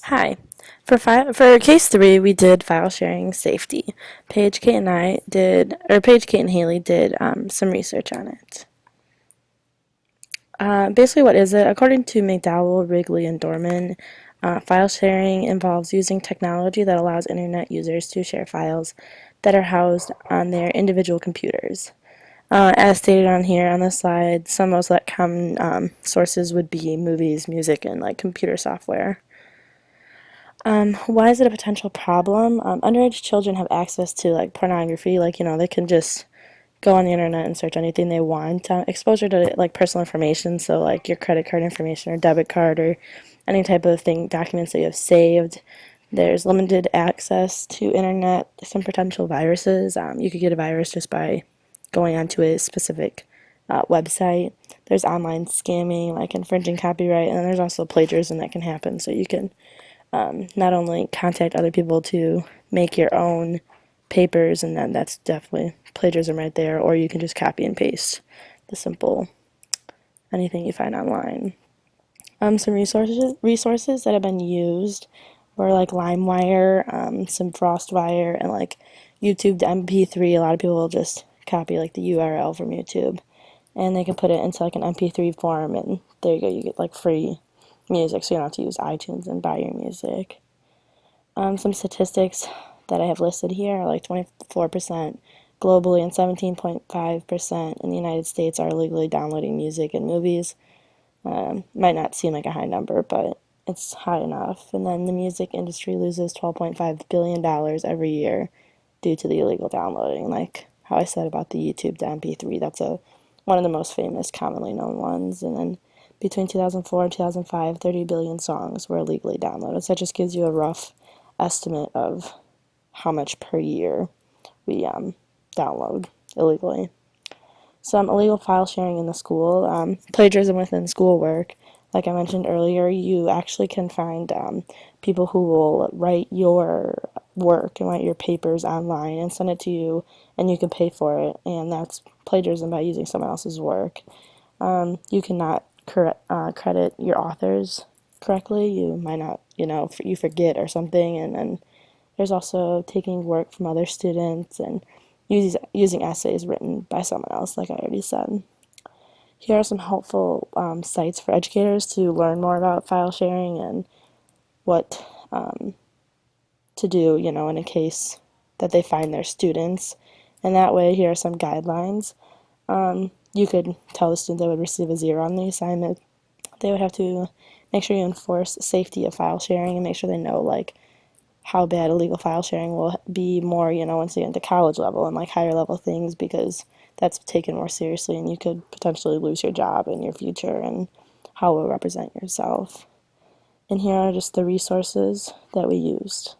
Hi. For case 3, we did file sharing safety. Paige, Kate, and I did, or Paige, Kate, and Haley did some research on it. Basically, what is it? According to McDowell, Wrigley, and Dorman, file sharing involves using technology that allows internet users to share files that are housed on their individual computers. As stated on here on this slide, some most common sources would be movies, music, and like computer software. Why is it a potential problem? Underage children have access to like pornography, they can just go on the internet and search anything they want. Exposure to like personal information, so like your credit card information or debit card or any type of thing, documents that you have saved. There's limited access to internet, some potential viruses. You could get a virus just by going onto a specific website. There's online scamming, like infringing copyright, and then there's also plagiarism that can happen. So you can not only contact other people to make your own papers, and then that's definitely plagiarism right there, or you can just copy and paste the simple anything you find online. Some resources that have been used were like LimeWire, some FrostWire, and like YouTube to MP3. A lot of people will just copy like the URL from YouTube, and they can put it into like an MP3 form, and there you go. You get like free music, so you don't have to use iTunes and buy your music. Some statistics that I have listed here are like 24% globally and 17.5% in the United States are illegally downloading music and movies. Might not seem like a high number, but it's high enough. And then the music industry loses $12.5 billion every year due to the illegal downloading. Like how I said about the YouTube to MP3, that's one of the most famous, commonly known ones. And then between 2004 and 2005, 30 billion songs were illegally downloaded. So that just gives you a rough estimate of how much per year we download illegally. Some illegal file sharing in the school, plagiarism within schoolwork. Like I mentioned earlier, you actually can find people who will write your work and write your papers online and send it to you, and you can pay for it, and that's plagiarism by using someone else's work. You cannot credit your authors correctly. You might not, you forget or something, and then there's also taking work from other students and using essays written by someone else, like I already said. Here are some helpful sites for educators to learn more about file sharing and what to do, in a case that they find their students. And that way, here are some guidelines. You could tell the student they would receive a 0 on the assignment. They would have to make sure you enforce safety of file sharing and make sure they know, like, how bad illegal file sharing will be more, once you get into college level and like higher level things, because that's taken more seriously and you could potentially lose your job in your future and how it will represent yourself. And here are just the resources that we used.